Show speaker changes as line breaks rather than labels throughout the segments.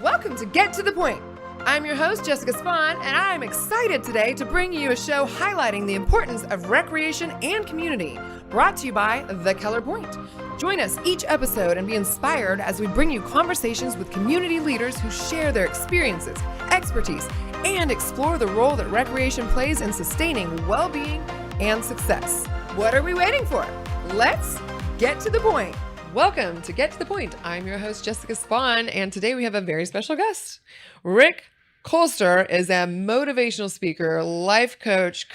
Welcome to Get to the Point. I'm your host, Jessica Spahn, and I'm excited today to bring you a show highlighting the importance of recreation and community, brought to you by the Keller Point. Join us each episode and be inspired as we bring you conversations with community leaders who share their experiences, expertise, and explore the role that recreation plays in sustaining well-being and success. What are we waiting for? Let's get to the point. Welcome to Get to the Point. I'm your host, Jessica Spahn, and today we have a very special guest. Rick Kolster is a motivational speaker, life coach,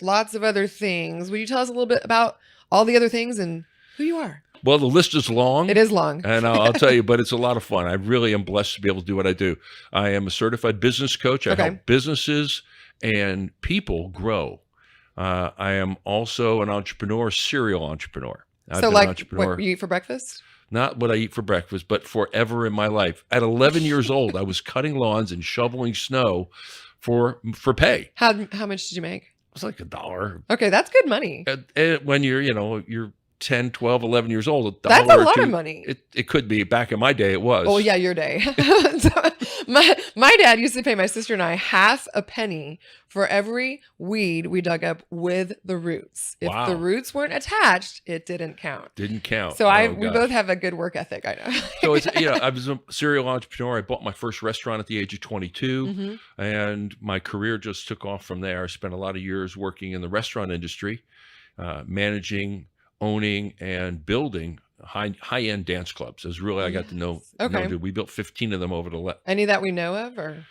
lots of other things. Will you tell us a little bit about all the other things and who you are?
Well, the list is long.
It is long.
And I'll tell you, but it's a lot of fun. I really am blessed to be able to do what I do. I am a certified business coach. I help businesses and people grow. I am also an entrepreneur, serial entrepreneur. I've been an entrepreneur.
What you eat for breakfast?
Not what I eat for breakfast, but forever in my life. At 11 years old, I was cutting lawns and shoveling snow for pay.
How much did you make?
It was like $1.
Okay, that's good money.
When you're 10, 12, 11 years old,
that's a lot of money.
It could be. Back in my day, it was.
Oh, yeah, your day. So my dad used to pay my sister and I half a penny for every weed we dug up with the roots. If the roots weren't attached, it didn't count.
So
we both have a good work ethic, I know.
So it's, I was a serial entrepreneur. I bought my first restaurant at the age of 22, and my career just took off from there. I spent a lot of years working in the restaurant industry, managing, owning, and building high-end dance clubs. Is really I got to know. We built 15 of them over the
Any that we know of, or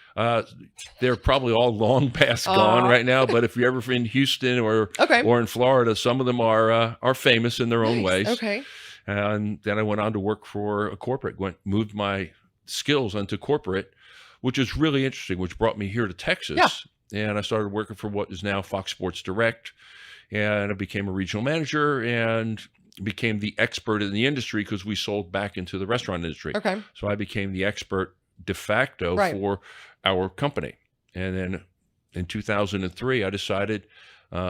they're probably all long past gone right now. But if you're ever in Houston or in Florida, some of them are famous in their own ways.
Okay.
And then I went on to work for a corporate. Moved my skills into corporate, which is really interesting. Which brought me here to Texas, and I started working for what is now Fox Sports Direct, and I became a regional manager and became the expert in the industry because we sold back into the restaurant industry.
Okay.
So I became the expert de facto for our company. And then in 2003, I decided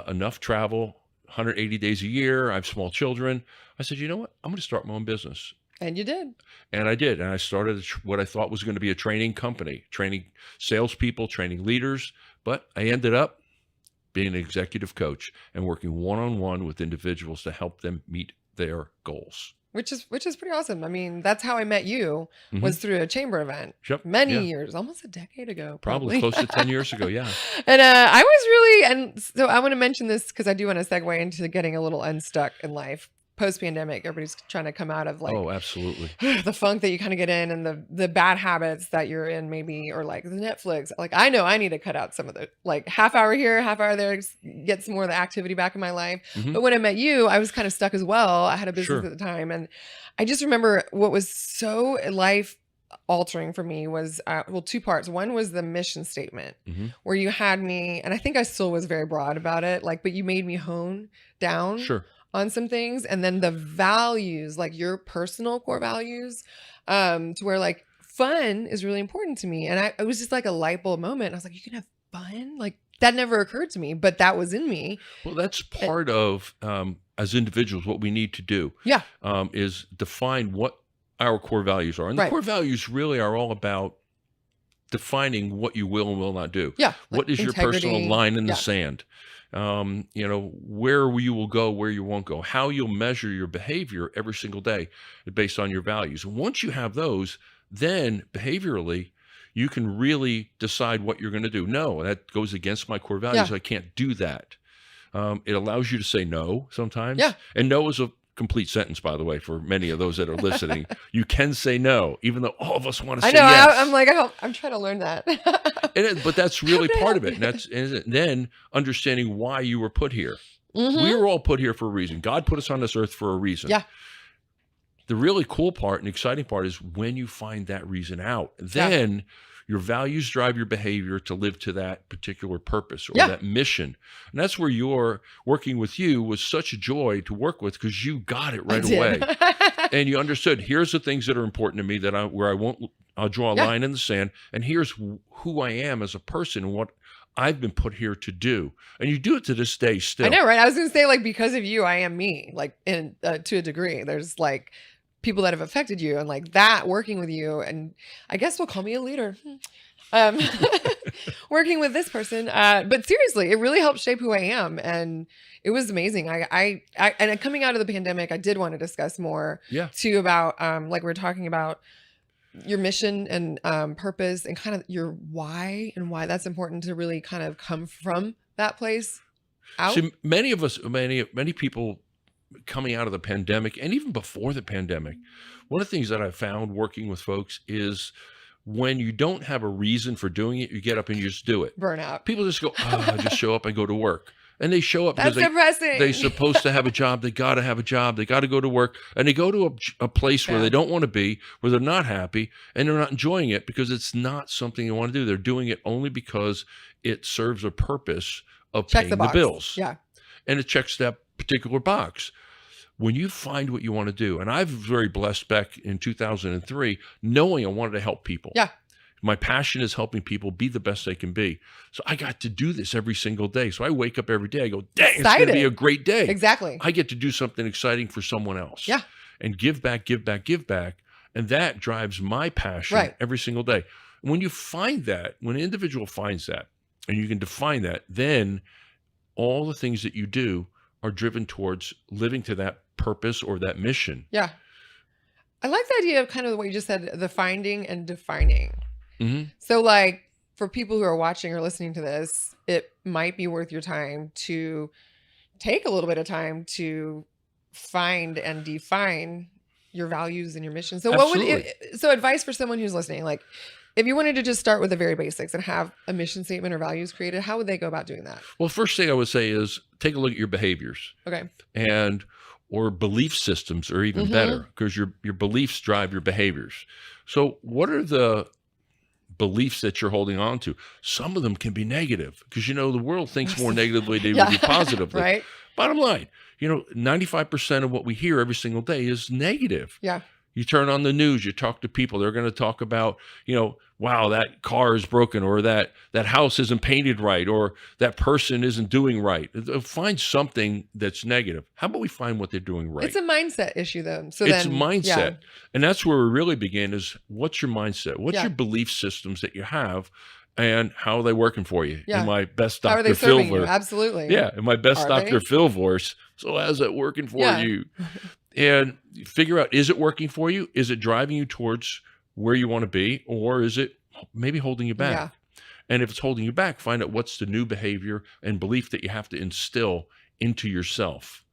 enough travel, 180 days a year. I have small children. I said, you know what? I'm going to start my own business.
And you did.
And I did. And I started what I thought was going to be a training company, training salespeople, training leaders. But I ended up being an executive coach and working one-on-one with individuals to help them meet their goals.
Which is pretty awesome. I mean, that's how I met you, was through a chamber event many years, almost a decade ago.
Probably close to 10 years ago, yeah.
And I was really, and so I want to mention this because I do want to segue into getting a little unstuck in life. Post-pandemic, everybody's trying to come out of
absolutely,
the funk that you kind of get in and the bad habits that you're in, maybe, or like the Netflix. Like, I know I need to cut out some of the half hour here, half hour there, get some more of the activity back in my life. But when I met you, I was kind of stuck as well. I had a business at the time, and I just remember what was so life altering for me was two parts. One was the mission statement, where you had me, and I think I still was very broad about it, but you made me hone down on some things, and then the values, like your personal core values, to where fun is really important to me. And it was just like a light bulb moment. I was like, you can have fun? Like, that never occurred to me, but that was in me.
Well, that's part of, as individuals, what we need to do is define what our core values are. And the core values really are all about defining what you will and will not do.
Yeah.
What is your personal line in the sand? Where you will go, where you won't go, how you'll measure your behavior every single day based on your values. And once you have those, then behaviorally, you can really decide what you're going to do. No, that goes against my core values. Yeah. I can't do that. It allows you to say no sometimes. Yeah. And no is a complete sentence, by the way, for many of those that are listening. You can say no, even though all of us want to say yes.
I know. I'm trying to learn that.
But that's really part of it. And then understanding why you were put here. We were all put here for a reason. God put us on this earth for a reason.
Yeah.
The really cool part and exciting part is when you find that reason out, then your values drive your behavior to live to that particular purpose or that mission. And that's where your working with you was such a joy to work with, because you got it right away. And you understood, here's the things that are important to me that I'll draw a line in the sand. And here's who I am as a person and what I've been put here to do. And you do it to this day still.
I know, right? I was going to say, because of you, I am me, to a degree. There's people that have affected you and like that working with you. And I guess we'll call me a leader. Um, working with this person. But seriously, it really helped shape who I am. And it was amazing. And coming out of the pandemic, I did want to discuss more too about, like we're talking about your mission and purpose and kind of your why and why that's important to really kind of come from that place out.
See, many of us, many people coming out of the pandemic and even before the pandemic, one of the things that I found working with folks is when you don't have a reason for doing it, you get up and you just do it.
Burnout.
People just go, I just show up and go to work. And they show up
because
they're supposed to have a job. They got to have a job. They got to go to work. And they go to a place where they don't want to be, where they're not happy, and they're not enjoying it because it's not something they want to do. They're doing it only because it serves a purpose of paying the bills.
Yeah.
And it checks that particular box. When you find what you want to do, and I was very blessed back in 2003, knowing I wanted to help people.
Yeah.
My passion is helping people be the best they can be. So I got to do this every single day. So I wake up every day. I go, dang, it's going to be a great day.
Exactly.
I get to do something exciting for someone else.
Yeah.
And give back, give back, give back. And that drives my passion every single day. And when you find that, when an individual finds that, and you can define that, then all the things that you do are driven towards living to that purpose or that mission.
Yeah. I like the idea of kind of what you just said, the finding and defining.
Mm-hmm.
So like for people who are watching or listening to this, it might be worth your time to take a little bit of time to find and define your values and your mission. So so advice for someone who's listening, like if you wanted to just start with the very basics and have a mission statement or values created, how would they go about doing that?
Well, first thing I would say is take a look at your behaviors.
Okay.
Or belief systems are even better because your beliefs drive your behaviors. So what are the beliefs that you're holding on to? Some of them can be negative because, the world thinks more negatively than they do positively.
Right.
Bottom line, 95% of what we hear every single day is negative.
Yeah.
You turn on the news, you talk to people, they're going to talk about, wow, that car is broken, or that house isn't painted right, or that person isn't doing right. Find something that's negative. How about we find what they're doing right?
It's a mindset issue though. So
it's mindset. Yeah. And that's where we really begin is what's your mindset? What's your belief systems that you have? And how are they working for you?
Yeah.
In my best Dr.
How are they
Phil
serving you? Absolutely.
Yeah. In my best Dr. Phil voice. So how's that working for you? And figure out, is it working for you? Is it driving you towards where you want to be? Or is it maybe holding you back? Yeah. And if it's holding you back, find out what's the new behavior and belief that you have to instill into yourself.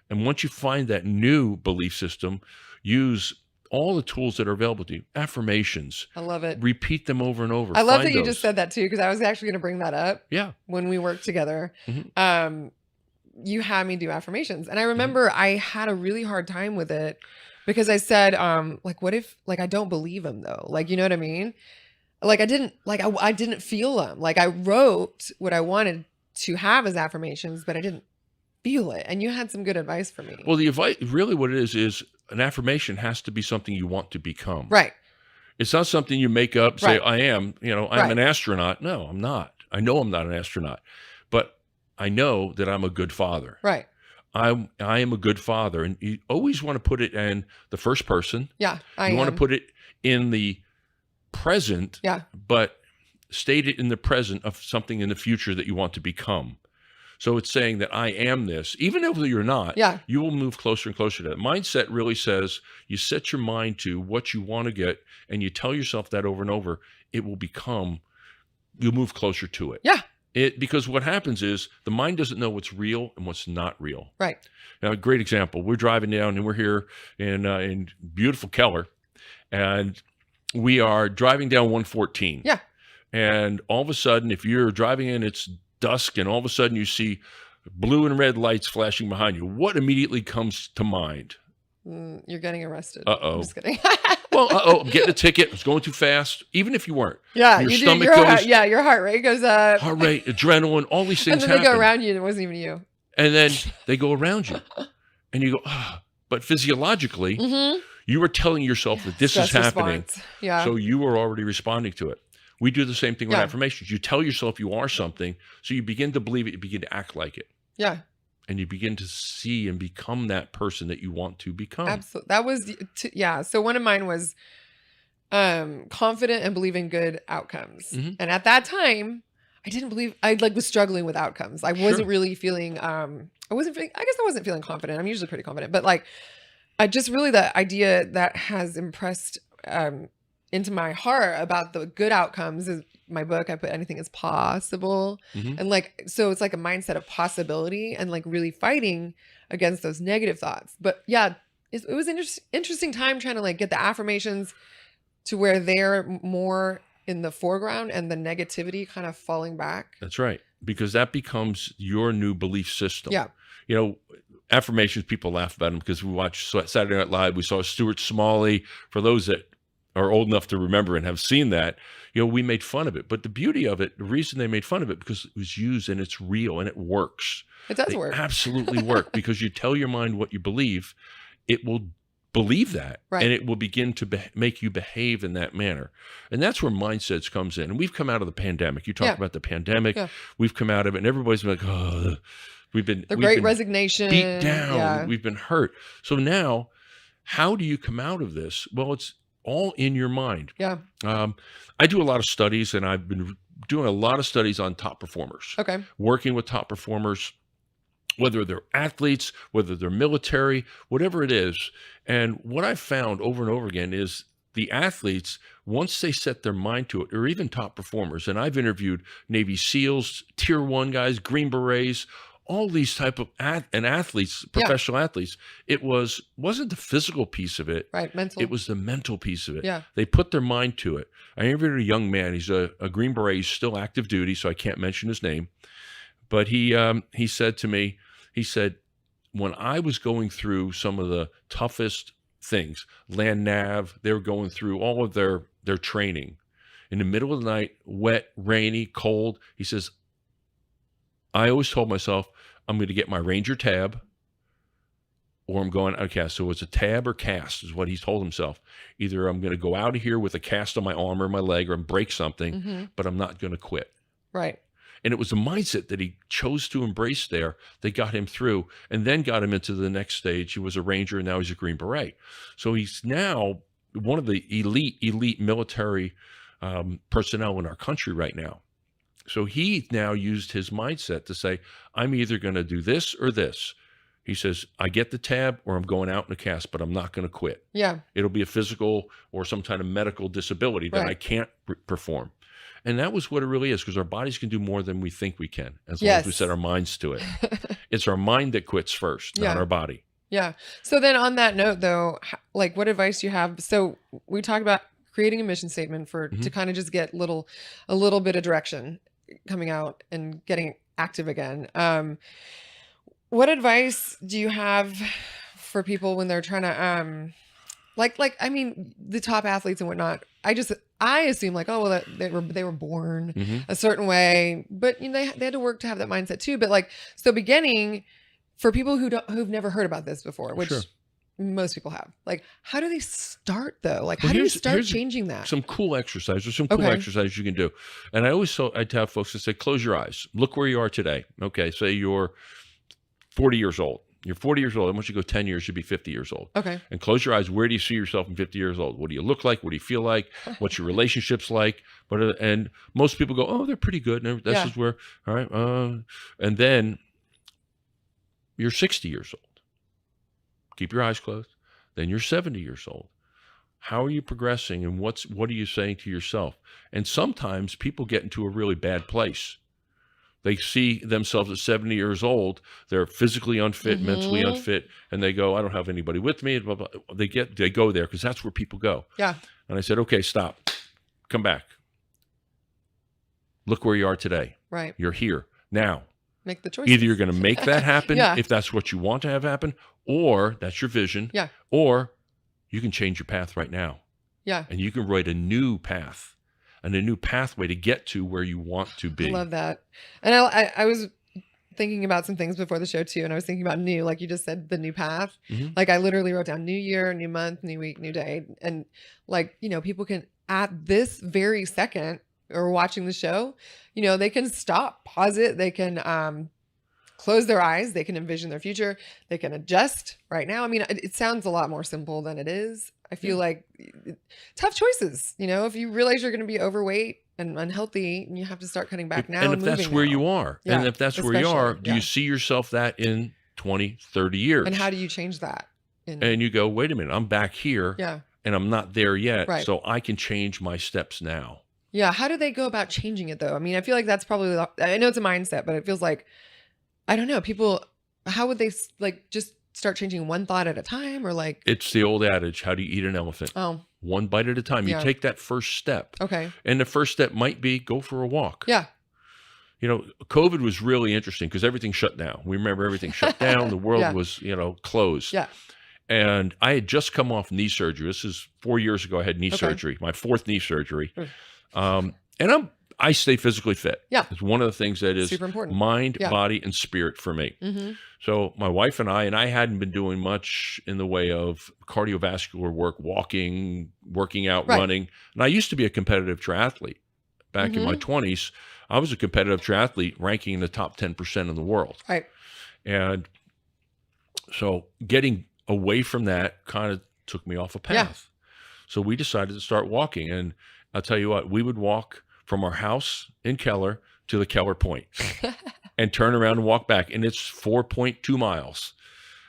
And once you find that new belief system, use all the tools that are available to you. Affirmations.
I love it.
Repeat them over and over.
I love that you just said that too, because I was actually going to bring that up.
Yeah.
When we worked together. You had me do affirmations. And I remember I had a really hard time with it because I said, like, what if, like, I don't believe him though? Like, you know what I mean? Like I didn't feel them. Like I wrote what I wanted to have as affirmations, but I didn't feel it. And you had some good advice for me.
Well, the advice, really what it is an affirmation has to be something you want to become.
Right.
It's not something you make up, say, I am, I'm an astronaut. No, I'm not. I know I'm not an astronaut, but I know that I'm a good father.
Right.
I am a good father. And you always want to put it in the first person.
Yeah.
You want to put it in the present.
Yeah.
But state it in the present of something in the future that you want to become. So it's saying that I am this, even if you're not, you will move closer and closer to that. Mindset really says you set your mind to what you want to get and you tell yourself that over and over, it will become, you'll move closer to it.
Yeah.
Because what happens is the mind doesn't know what's real and what's not real.
Right.
Now, a great example. We're driving down and we're here in beautiful Keller, and we are driving down 114.
Yeah.
And all of a sudden, if you're driving in, it's dusk, and all of a sudden you see blue and red lights flashing behind you. What immediately comes to mind?
You're getting arrested.
Uh-oh.
I'm just kidding.
Well, I'm getting a ticket. It's going too fast. Even if you weren't.
Yeah,
your
you
stomach
do.
goes.
Your heart rate goes up.
Heart rate, adrenaline, all these things
happen. And then they go around you and it wasn't even you.
And then they go around you. And you go, But physiologically, you were telling yourself that this is happening.
Yeah.
So you were already responding to it. We do the same thing with affirmations. You tell yourself you are something, so you begin to believe it, you begin to act like it.
Yeah.
and you begin to see and become that person that you want to become.
Absolutely. That was, yeah. So one of mine was confident and believing good outcomes. And at that time, I didn't believe, I like was struggling with outcomes. I wasn't really feeling, I guess I wasn't feeling confident. I'm usually pretty confident, but like, I just really, the idea that has impressed into my heart about the good outcomes is my book. I put anything is possible. And like, so it's like a mindset of possibility and like really fighting against those negative thoughts. But yeah, it was an interesting time trying to like get the affirmations to where they're more in the foreground and the negativity kind of falling back.
That's right. Because that becomes your new belief system.
Yeah.
You know, affirmations, people laugh about them because we watch Saturday Night Live. We saw Stuart Smalley. For those that are old enough to remember and have seen that, you know, we made fun of it. But the beauty of it, the reason they made fun of it, because it was used and it's real and it works.
It does work.
Absolutely work, because you tell your mind what you believe, it will believe that,
right.
and it will begin to make you behave in that manner. And that's where mindsets comes in. And we've come out of the pandemic. You talk about the pandemic. We've come out of it, and everybody's been like, oh, we've been
resignation,
beat down. We've been hurt. So now, how do you come out of this? Well, it's all in your mind.
Yeah.
I do a lot of studies, and I've been doing a lot of studies on top performers.
Okay.
Working with top performers, whether they're athletes, whether they're military, whatever it is. And what I've found over and over again is the athletes, once they set their mind to it, or even top performers, and I've interviewed Navy SEALs, Tier 1 guys, Green Berets, all these type of athletes, professional athletes, it wasn't the physical piece of it.
Right, mental.
It was the mental piece of it.
Yeah.
They put their mind to it. I interviewed a young man. He's a Green Beret. He's still active duty, so I can't mention his name. But he said to me, he said, when I was going through some of the toughest things, land nav, they were going through all of their training in the middle of the night, wet, rainy, cold. He says, I always told myself, I'm going to get my Ranger tab, or I'm going out of cast. So it's a tab or cast is what he told himself. Either I'm going to go out of here with a cast on my arm or my leg, or break something, but I'm not going to quit.
Right.
And it was a mindset that he chose to embrace there that got him through, and then got him into the next stage. He was a Ranger, and now he's a Green Beret. So he's now one of the elite military personnel in our country right now. So he now used his mindset to say, I'm either going to do this or this. He says, I get the tab, or I'm going out in a cast, but I'm not going to quit.
Yeah.
It'll be a physical or some kind of medical disability that I can't perform. And that was what it really is, because our bodies can do more than we think we can, as long as we set our minds to it. It's our mind that quits first, not our body.
Yeah. So then on that note, though, like what advice do you have? So we talked about creating a mission statement to kind of just get a little bit of direction coming out and getting active again. What advice do you have for people when they're trying to, I mean, the top athletes and whatnot, I assume like, oh, well, they were born a certain way, but you know, they had to work to have that mindset too. But like, so beginning for people who've never heard about this before, which most people have, like, how do they start though? Like, how do you start changing that?
Some cool exercises, exercises you can do. And I tell folks to say, close your eyes, look where you are today. Okay. Say you're 40 years old. You're 40 years old. And once you go 10 years, you'll be 50 years old. Okay. And close your eyes. Where do you see yourself in 50 years old? What do you look like? What do you feel like? What's your relationships like? And most people go, oh, they're pretty good. And this is where, all right. And then you're 60 years old. Keep your eyes closed. Then you're 70 years old. How are you progressing? And what are you saying to yourself? And sometimes people get into a really bad place. They see themselves at 70 years old. They're physically unfit, mentally unfit, and they go, I don't have anybody with me. Blah, blah. They go there because that's where people go. Yeah. And I said, okay, stop. Come back. Look where you are today. Right. You're here now.
Make the choices.
Either you're going to make that happen if that's what you want to have happen, or that's your vision. Yeah. Or you can change your path right now. Yeah. And you can write a new path. And a new pathway to get to where you want to be.
I love that. And I was thinking about some things before the show too. And I was thinking about new, like you just said, the new path. Like I literally wrote down new year, new month, new week, new day. And like, you know, people can at this very second or watching the show, you know, they can stop, pause it. They can close their eyes. They can envision their future. They can adjust right now. I mean, it sounds a lot more simple than it is. I feel like tough choices, if you realize you're going to be overweight and unhealthy, you have to start cutting back now.
And if that's where you are, and if that's where you are, do you see yourself that in 20, 30 years?
And how do you change that?
And you go, wait a minute, I'm back here and I'm not there yet.
Right.
So I can change my steps now.
Yeah. How do they go about changing it though? I mean, I feel like that's probably, I know it's a mindset, but it feels like, I don't know, people, how would they just start changing one thought at a time or
It's the old adage, how do you eat an elephant?
Oh.
One bite at a time. You take that first step.
Okay.
And the first step might be go for a walk.
Yeah.
COVID was really interesting because everything shut down. We remember everything shut down. The world was, closed.
Yeah.
And I had just come off knee surgery. This is 4 years ago. I had knee surgery, my fourth knee surgery. And I stay physically fit.
Yeah.
It's one of the things that is
super important.
Mind, body, and spirit for me.
Mm-hmm.
So my wife and I hadn't been doing much in the way of cardiovascular work, walking, working out, running. And I used to be a competitive triathlete. Back in my 20s, I was a competitive triathlete ranking in the top 10% in the world.
Right. And
so getting away from that kind of took me off a path.
Yeah.
So we decided to start walking. And I'll tell you what, we would walk from our house in Keller to the Keller Point and turn around and walk back. And it's 4.2 miles.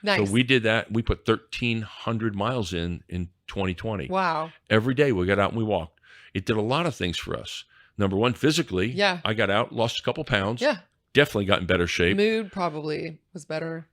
Nice.
So we did that. We put 1,300 miles in 2020.
Wow.
Every day we got out and we walked. It did a lot of things for us. Number one, physically, I got out, lost a couple pounds.
Yeah.
Definitely got in better shape.
Mood probably was better.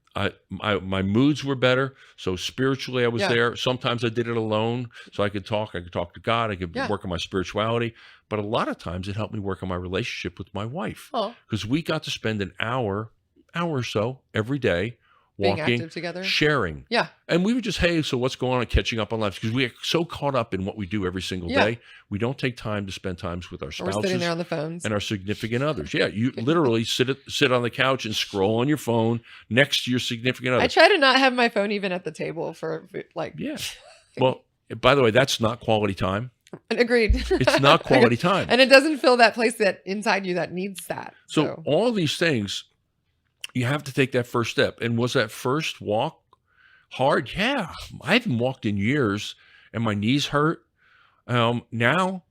My moods were better. So spiritually, I was there. Sometimes I did it alone, so I could talk to God. I could work on my spirituality. But a lot of times, it helped me work on my relationship with my wife because we got to spend an hour or so every day walking,
being active together,
sharing.
Yeah,
and we would just, hey, so what's going on? Catching up on life because we are so caught up in what we do every single day. We don't take time to spend times with our spouses.
We're sitting there on the phones
and our significant others. Yeah, you literally sit on the couch and scroll on your phone next to your significant other.
I try to not have my phone even at the table for
Well, by the way, that's not quality time.
Agreed.
It's not quality time,
and it doesn't fill that place that inside you that needs that.
So all these things, you have to take that first step. And was that first walk hard? Yeah, I haven't walked in years, and my knees hurt. Now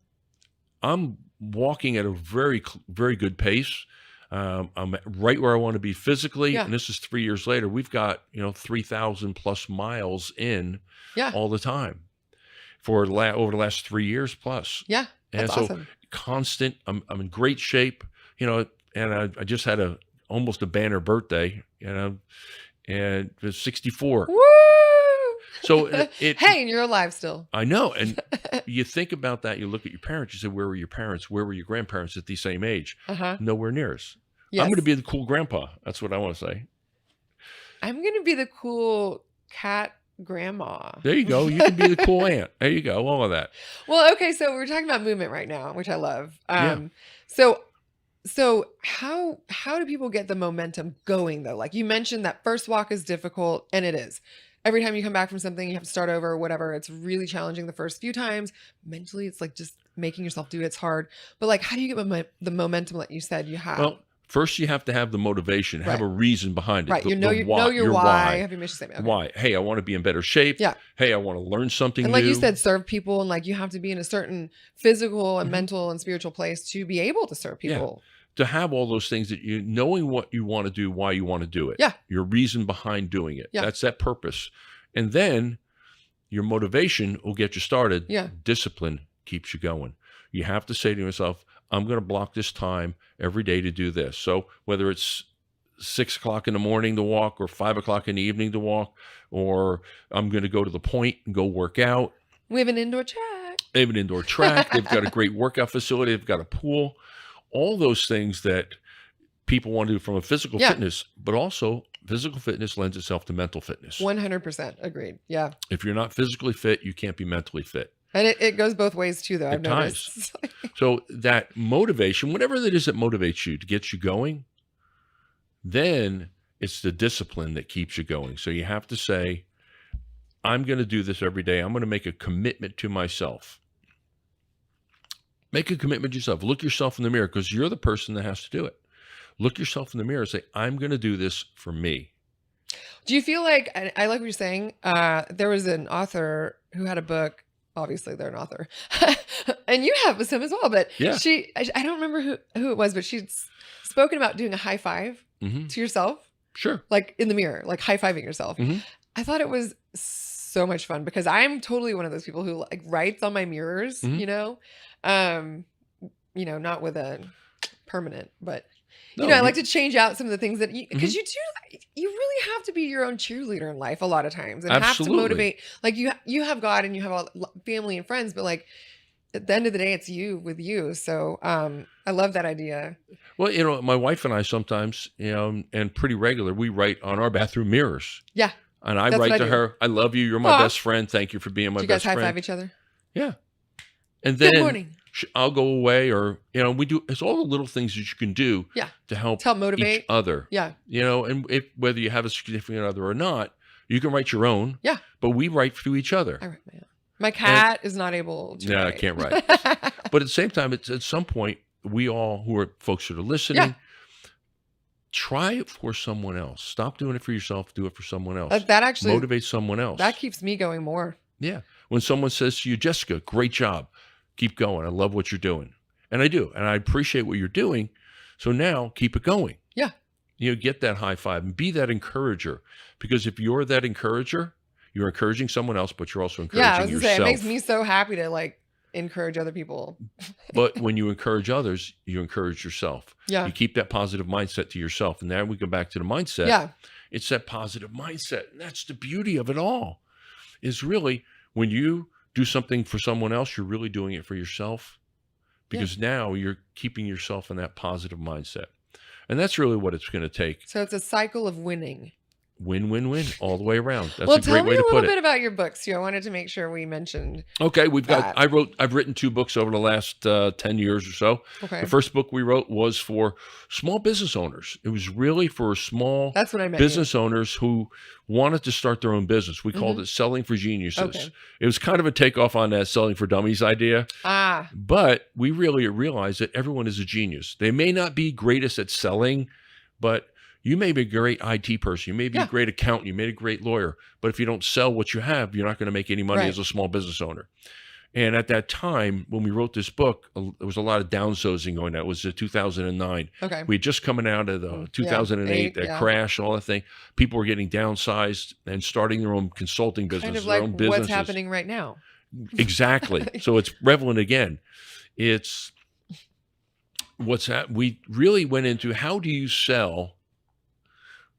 I'm walking at a very, very good pace. I'm right where I want to be physically. And this is 3 years later. We've got, 3,000 plus miles in all the time for over the last 3 years plus.
Yeah. That's
and so
awesome.
Constant, I'm in great shape, and I just had almost a banner birthday, and it was 64.
Woo!
So
hey, and you're alive still.
I know. And you think about that, you look at your parents, you say, where were your parents? Where were your grandparents at the same age? Nowhere near us. Yes. I'm going to be the cool grandpa. That's what I want to say.
I'm going to be the cool cat grandma.
There you go. You can be the cool aunt. There you go. All of that.
Well, okay. So we're talking about movement right now, which I love. So how do people get the momentum going though? Like you mentioned that first walk is difficult, and it is. Every time you come back from something, you have to start over or whatever. It's really challenging the first few times. Mentally, it's like just making yourself do it. It's hard. But like, how do you get the momentum that you said you have?
Well, first you have to have the motivation, have a reason behind it.
Right. Know your why. Have your mission statement. Okay.
Why? Hey, I want to be in better shape.
Yeah.
Hey, I want to learn something
new. And like
new.
you said, serve people. And like you have to be in a certain physical and mental and spiritual place to be able to serve people.
Yeah. To have all those things that knowing what you want to do, why you want to do it.
Yeah.
Your reason behind doing it.
Yeah.
That's that purpose. And then your motivation will get you started.
Yeah.
Discipline keeps you going. You have to say to yourself, I'm going to block this time every day to do this. So whether it's 6 o'clock in the morning to walk or 5 o'clock in the evening to walk, or I'm going to go to the point and go work out.
We have an indoor track.
They have an indoor track. They've got a great workout facility. They've got a pool. All those things that people want to do from a physical fitness, but also physical fitness lends itself to mental fitness.
100% agreed. Yeah.
If you're not physically fit, you can't be mentally fit.
And it goes both ways too, though. I've noticed.
So that motivation, whatever it is that motivates you to get you going, then it's the discipline that keeps you going. So you have to say, I'm going to do this every day. I'm going to make a commitment to myself. Make a commitment to yourself. Look yourself in the mirror because you're the person that has to do it. look yourself in the mirror and say, I'm going to do this for me.
Do you feel like, and I like what you're saying, there was an author who had a book, obviously they're an author, and you have some as well, but
Yeah.
I don't remember who it was, but she'd spoken about doing a high five to yourself.
Sure.
Like in the mirror, like high-fiving yourself.
Mm-hmm.
I thought it was so much fun because I'm totally one of those people who like writes on my mirrors,
Mm-hmm.
Not with a permanent, but
No,
I like to change out some of the things that because
Mm-hmm.
you really have to be your own cheerleader in life a lot of times and
Absolutely.
have to motivate. Like you have God and you have a family and friends, but like at the end of the day, it's you with you. So I love that idea.
Well, my wife and I sometimes, and pretty regular, we write on our bathroom mirrors.
Yeah.
And I
That's what
write
I
to
do.
her, I love you. You're my
Aw.
best friend. Thank you for being my
Do you guys
best
high
friend.
five each other?
Yeah. And
Good
then
morning.
I'll go away or, we do, it's all the little things that you can do
Yeah.
to help
motivate
each other.
Yeah.
And whether you have a significant other or not, you can write your own.
Yeah.
But we write to each other.
I write my own. My cat is not able to.
Yeah,
write.
I can't write. But at the same time, it's at some point, we all who are folks that are listening, try it for someone else. Stop doing it for yourself. Do it for someone else.
That actually
Motivate someone else.
That keeps me going more.
Yeah. When someone says to you, Jessica, great job. Keep going. I love what you're doing. And I do. And I appreciate what you're doing. So now keep it going.
Yeah.
Get that high five and be that encourager. Because if you're that encourager, you're encouraging someone else, but you're also encouraging
I was gonna
yourself.
say, it makes me so happy to like encourage other people.
But when you encourage others, you encourage yourself.
Yeah.
You keep that positive mindset to yourself. And now we go back to the mindset.
Yeah.
It's that positive mindset. And that's the beauty of it all, is really when you do something for someone else, you're really doing it for yourself, because now you're keeping yourself in that positive mindset. And that's really what it's going to take.
So it's a cycle of winning.
Win, win, win all the way around. That's
Well,
a great way to
tell me a
put
little
it.
bit about your books too. I wanted to make sure we mentioned.
Okay,
that.
I've written 2 books over the last 10 years or so.
Okay.
The first book we wrote was for small business owners. It was really for small
That's what I meant.
business owners who wanted to start their own business. We called it Selling for Geniuses.
Okay.
It was kind of a takeoff on that Selling for Dummies idea.
Ah.
But we really realized that everyone is a genius. They may not be greatest at selling, but you may be a great IT person. You may be a great accountant. You may be a great lawyer. But if you don't sell what you have, you're not going to make any money as a small business owner. And at that time, when we wrote this book, there was a lot of downsizing going on. It was 2009.
Okay.
We had just coming out of the 2008, that crash, all that thing. People were getting downsized and starting their own consulting business,
Kind of
their
like
own businesses.
what's happening right now.
Exactly. So it's prevalent again. It's we really went into, how do you sell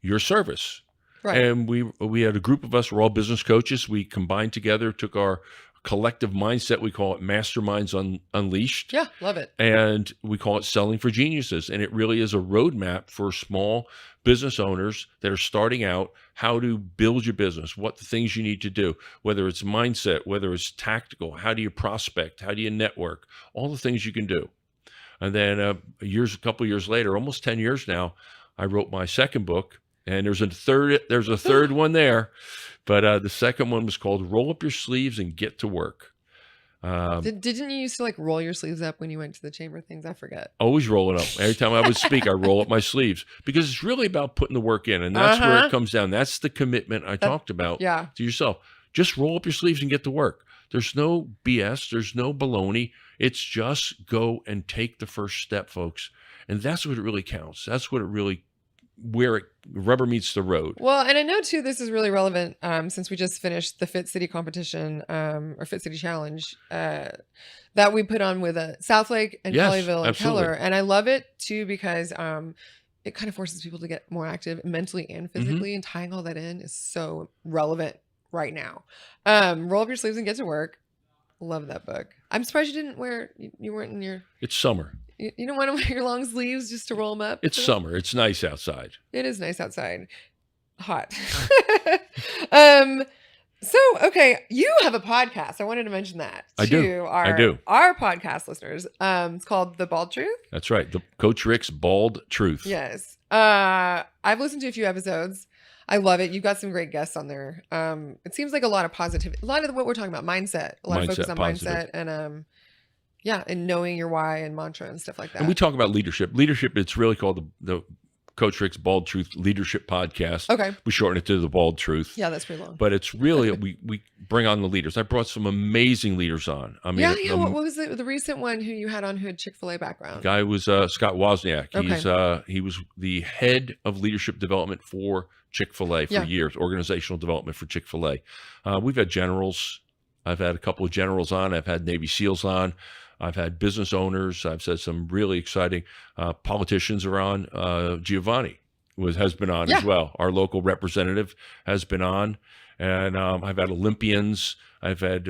your service?
Right.
And we had a group of us, we're all business coaches. We combined together, took our collective mindset, we call it Masterminds Unleashed.
Yeah, love it.
And we call it Selling for Geniuses. And it really is a roadmap for small business owners that are starting out, how to build your business, what the things you need to do, whether it's mindset, whether it's tactical, how do you prospect, how do you network, all the things you can do. And then a couple of years later, almost 10 years now, I wrote my second book. And there's a third one there, but the second one was called Roll Up Your Sleeves and Get to Work.
Didn't you used to like roll your sleeves up when you went to the chamber things? I forget.
Always rolling up. Every time I would speak, I roll up my sleeves, because it's really about putting the work in. And that's where it comes down. That's the commitment I talked about to yourself. Just roll up your sleeves and get to work. There's no BS. There's no baloney. It's just go and take the first step, folks. And that's what it really counts. That's what it really, where rubber meets the road.
Well, and I know too, this is really relevant since we just finished the Fit City competition or Fit City Challenge that we put on with Southlake and Colleyville and Keller. And I love it too, because it kind of forces people to get more active mentally and physically, and tying all that in is so relevant right now. Roll up your sleeves and get to work. Love that book. I'm surprised you didn't you weren't in your... It's
summer.
You don't want to wear your long sleeves just to roll them up?
It's summer. It's nice outside.
It is nice outside. Hot. So, okay, you have a podcast. I wanted to mention that
I do.
Our podcast listeners. It's called The Bald Truth.
That's right. The Coach Rick's Bald Truth.
Yes. I've listened to a few episodes. I love it. You've got some great guests on there. It seems like a lot of positivity. A lot of what we're talking about, mindset. A lot of focus on mindset. And Yeah, and knowing your why and mantra and stuff like that.
And we talk about leadership. Leadership, it's really called the Coach Rick's Bald Truth Leadership Podcast.
Okay.
We shorten it to the Bald Truth.
Yeah, that's pretty long.
But it's really, we bring on the leaders. I brought some amazing leaders on. I mean,
What was the recent one who you had on who had Chick-fil-A background?
Guy was Scott Wozniak.
Okay.
He was the head of leadership development for Chick-fil-A for years, organizational development for Chick-fil-A. We've had generals. I've had a couple of generals on. I've had Navy SEALs on. I've had business owners. I've said some really exciting politicians are on. Giovanni has been on as well. Our local representative has been on. And I've had Olympians. I've had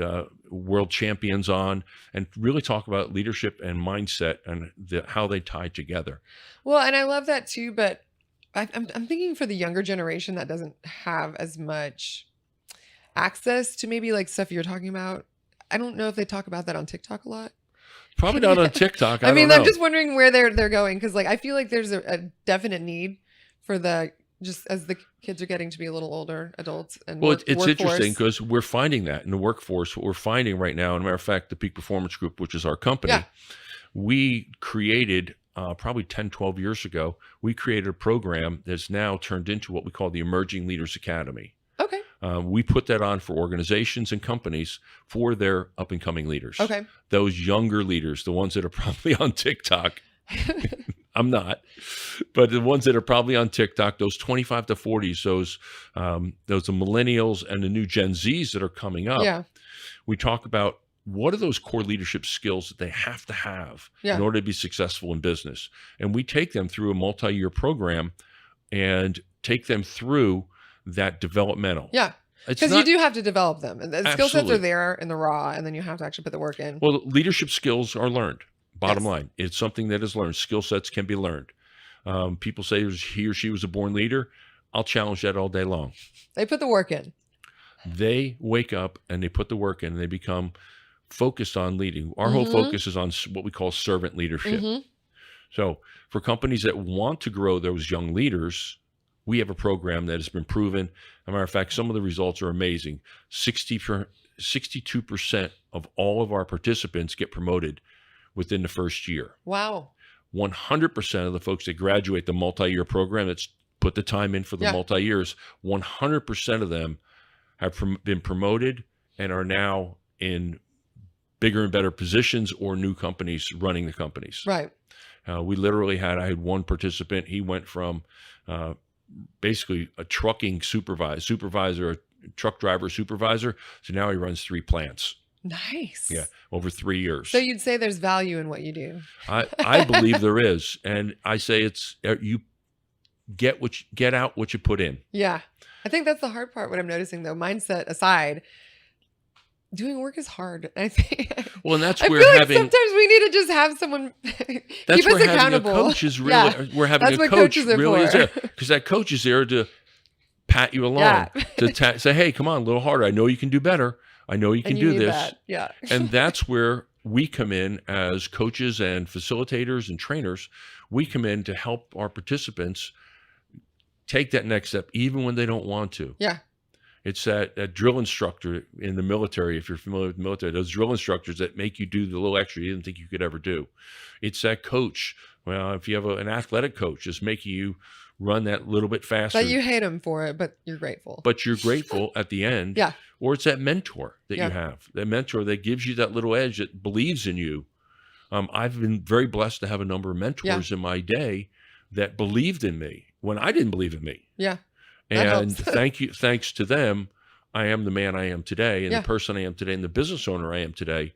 world champions on, and really talk about leadership and mindset and how they tie together.
Well, and I love that too, but I'm thinking for the younger generation that doesn't have as much access to maybe like stuff you're talking about. I don't know if they talk about that on TikTok a lot.
Probably not on TikTok. I
mean,
don't know.
I'm just wondering where they're going, because like I feel like there's a definite need for just as the kids are getting to be a little older, adults and
it's interesting because we're finding that in the workforce. What we're finding right now, and matter of fact, the Peak Performance Group, which is our company, we created probably 10, 12 years ago, we created a program that's now turned into what we call the Emerging Leaders Academy.
Okay.
We put that on for organizations and companies for their up and coming leaders.
Okay.
Those younger leaders, the ones that are probably on TikTok. I'm not, but the ones that are probably on TikTok, those 25 to 40s, those millennials and the new Gen Zs that are coming up.
Yeah.
We talk about what are those core leadership skills that they have to have in order to be successful in business. And we take them through a multi-year program and take them through that developmental.
Yeah. Because you do have to develop them. And the skill sets are there in the raw, and then you have to actually put the work in.
Well, leadership skills are learned. Bottom line, it's something that is learned. Skill sets can be learned. People say he or she was a born leader. I'll challenge that all day long.
They put the work in.
They wake up and they put the work in, and they become focused on leading. Our whole focus is on what we call servant leadership. So for companies that want to grow those young leaders, we have a program that has been proven. As a matter of fact, some of the results are amazing. 62% of all of our participants get promoted within the first year.
Wow.
100% of the folks that graduate the multi-year program, that's put the time in for the multi-years, 100% of them have been promoted and are now in bigger and better positions or new companies running the companies.
Right.
I had one participant. He went from basically a trucking supervisor, a truck driver supervisor. So now he runs 3 plants.
Nice.
Yeah, over 3 years.
So you'd say there's value in what you do.
I believe there is, and I say it's you get out what you put in.
Yeah, I think that's the hard part. What I'm noticing, though, mindset aside, doing work is hard. I think.
Well, and that's
I
where
feel like sometimes we need to just have someone keep us accountable.
Having a coach is really. We're having
that's
a
what
coach
coaches are
really
for.
is there, because that coach is there to pat you along, to say, "Hey, come on, a little harder. I know you can do better. I know you can do this."
That. Yeah.
And that's where we come in as coaches and facilitators and trainers. We come in to help our participants take that next step, even when they don't want to.
Yeah.
It's that drill instructor in the military, if you're familiar with the military, those drill instructors that make you do the little extra you didn't think you could ever do. It's that coach. Well, if you have an athletic coach, just making you run that little bit faster.
But you hate them for it, but you're grateful.
But you're grateful at the end.
Yeah.
Or it's that mentor that you have, that mentor that gives you that little edge, that believes in you. I've been very blessed to have a number of mentors in my day that believed in me when I didn't believe in me.
Yeah.
And thanks to them, I am the man I am today, and the person I am today, and the business owner I am today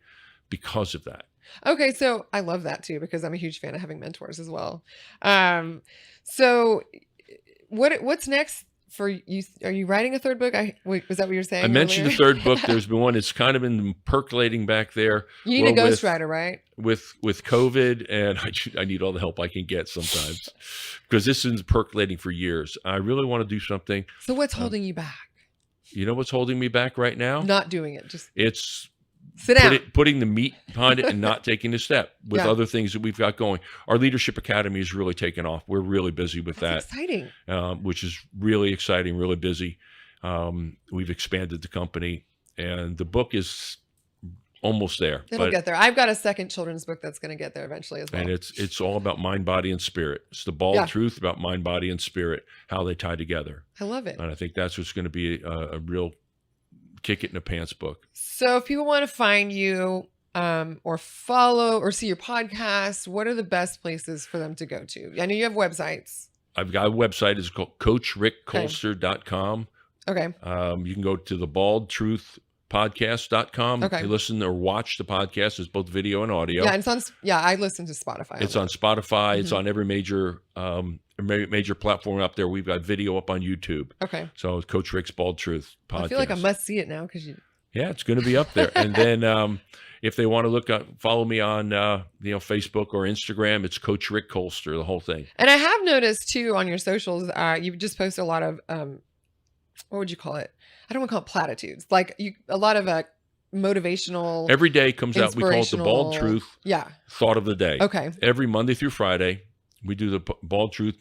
because of that.
Okay, so I love that too, because I'm a huge fan of having mentors as well. So what's next for you? Are you writing a third book? Was that what you were saying?
I mentioned the third book. There's been one. It's kind of been percolating back there.
You need a ghostwriter, right?
With COVID, and I need all the help I can get sometimes, because this has been percolating for years. I really want to do something.
So what's holding you back?
You know what's holding me back right now?
Not doing it.
It's
sit down.
Putting the meat behind it and not taking the step with other things that we've got going. Our Leadership Academy is really taken off. We're really busy with
That's exciting.
Which is really exciting, really busy. We've expanded the company, and the book is almost there.
It'll get there. I've got a second children's book that's going to get there eventually as well.
And it's all about mind, body, and spirit. It's the bald truth about mind, body, and spirit, how they tie together.
I love it.
And I think that's what's going to be a real kick it in the pants book.
So if people want to find you or follow or see your podcast, what are the best places for them to go to? I know you have websites.
I've got a website. It's called CoachRickKolster.com.
Okay.
You can go to the baldtruthpodcast.com.
Okay.
You listen or watch the podcast. It's both video and audio.
Yeah, I listen to Spotify.
It's on Spotify. It's on every major platform up there. We've got video up on YouTube.
Okay.
So it's Coach Rick's Bald Truth podcast.
I feel like I must see it now because you.
Yeah, it's going to be up there. And then if they want to follow me on Facebook or Instagram, it's Coach Rick Kolster, the whole thing.
And I have noticed too on your socials, you just post a lot of what would you call it? I don't want to call it platitudes. Like a lot of motivational.
Every day comes out. We call it the Bald Truth.
Yeah.
Thought of the day.
Okay.
Every Monday through Friday, we do the Bald Truth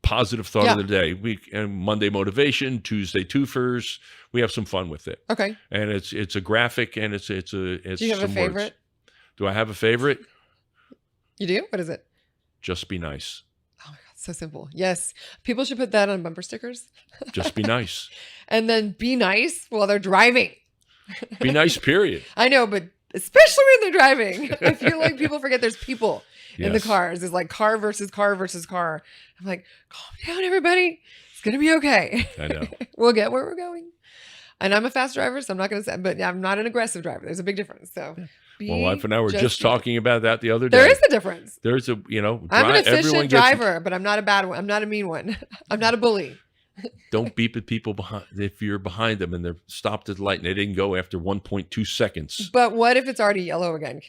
positive thought of the day. And Monday motivation, Tuesday twofers. We have some fun with it.
Okay.
And it's a graphic and it's
Do you have a favorite?
Do I have a favorite?
You do? What is it?
Just be nice.
Oh my God, so simple. Yes. People should put that on bumper stickers.
Just be nice.
And then be nice while they're driving.
Be nice, period.
I know, but especially when they're driving. I feel like people forget there's people in the cars. It's like car versus car versus car. I'm like, calm down, everybody. It's going to be okay.
I know.
We'll get where we're going. And I'm a fast driver, so I'm not going to say, but I'm not an aggressive driver. There's a big difference. So,
my wife and I were just talking about that the other day.
There is a difference.
There's
I'm an efficient driver, but I'm not a bad one. I'm not a mean one. I'm not a bully.
Don't beep at people if you're behind them and they're stopped at the light and they didn't go after 1.2 seconds.
But what if it's already yellow again? Are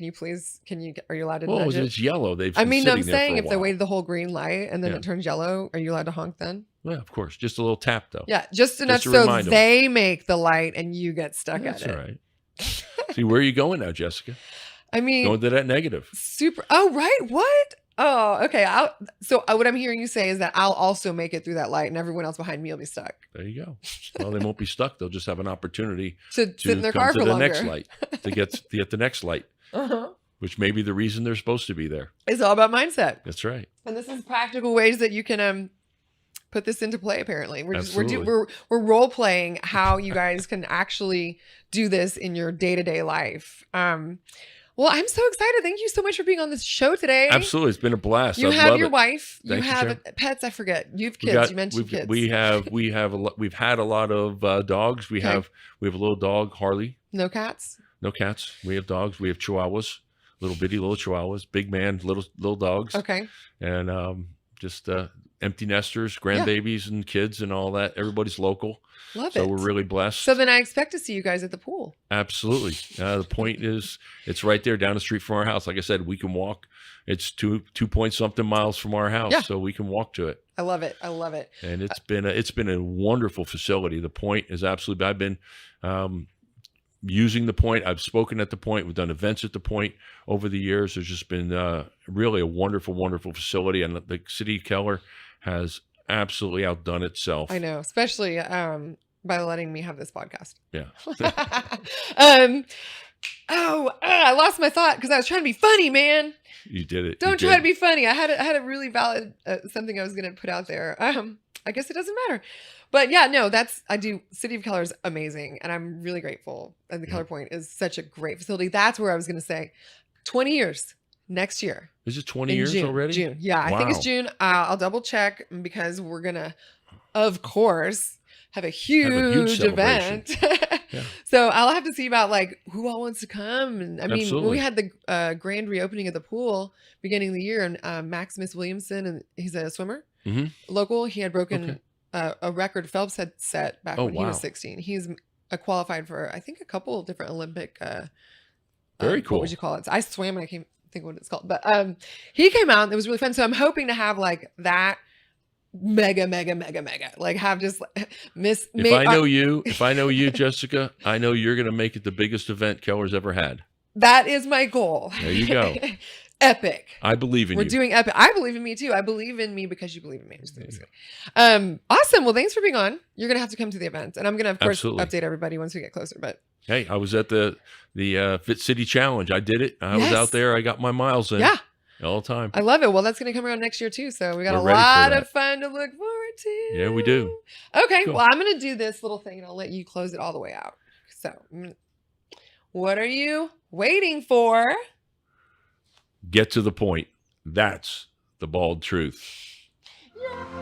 you allowed to nudge it?
It's yellow.
I'm saying if they waited the whole green light and then it turns yellow, are you allowed to honk then?
Yeah, of course. Just a little tap though.
Yeah, just enough so they make the light and you get stuck at it.
That's all right. See, where are you going now, Jessica? Going to that negative.
Super. Oh, right. What? Oh, okay. So what I'm hearing you say is that I'll also make it through that light and everyone else behind me will be stuck.
There you go. Well, they won't be stuck. They'll just have an opportunity
to sit in their car for longer.
Next light, to get the next light, which may be the reason they're supposed to be there.
It's all about mindset.
That's right.
And this is practical ways that you can put this into play. Apparently, we're role playing how you guys can actually do this in your day-to-day life. Well, I'm so excited. Thank you so much for being on this show today.
Absolutely. It's been a blast.
You have your wife.
You
have pets. I forget. You have kids. You mentioned kids.
We've had a lot of dogs. We have a little dog, Harley.
No cats?
No cats. We have dogs. We have chihuahuas, little chihuahuas, big man, little dogs.
Okay.
And just empty nesters, grandbabies and kids and all that. Everybody's local.
Love it.
So we're really blessed.
So then I expect to see you guys at the pool.
Absolutely. The point is it's right there down the street from our house. Like I said, we can walk. It's 2-point-something miles from our house. So we can walk to it.
I love it. I love it.
And it's been a wonderful facility. The point is absolutely, I've been using the point. I've spoken at the point. We've done events at the point over the years. There's just been really a wonderful, wonderful facility. And the city of Keller has absolutely outdone itself.
I know, especially by letting me have this podcast.
Yeah.
I lost my thought because I was trying to be funny, man.
You did it.
Don't try to be funny. I had a really valid something I was going to put out there. I guess it doesn't matter. But yeah, no, City of Keller is amazing. And I'm really grateful. And the Keller Point is such a great facility. That's where I was going to say 20 years next year.
Is it 20 years already?
June. Yeah, I think it's June. I'll double check because we're going to, of course, have a huge event. So I'll have to see about who all wants to come. And when we had the grand reopening of the pool beginning of the year, and Maximus Williamson, and he's a swimmer, local, he had broken a record Phelps had set back when he was 16. He's qualified for, I think, a couple of different Olympic.
Very cool.
What would you call it? I swam and I can't think what it's called, but he came out and it was really fun. So I'm hoping to have that mega have just if
I know you, Jessica, I know you're going to make it the biggest event Keller's ever had.
That is my goal.
There you go.
epic.
I believe in
We're
you.
doing epic. I believe in me too. I believe in me because you believe in me. I'm just kidding. Awesome. Well, thanks for being on. You're gonna have to come to the event, and I'm gonna, of course,
Absolutely.
update everybody once we get closer. But
Hey, I was at the Fit City Challenge. I did it. I was out there. I got my miles in.
Yeah.
All the time.
I love it. Well, that's going to come around next year too. So we got
We're
a
ready for
lot
that.
of fun to look forward to.
Yeah, we do.
Okay.
Cool.
Well, I'm going to do this little thing and I'll let you close it all the way out. So, what are you waiting for?
Get to the point. That's the bald truth.
Yeah.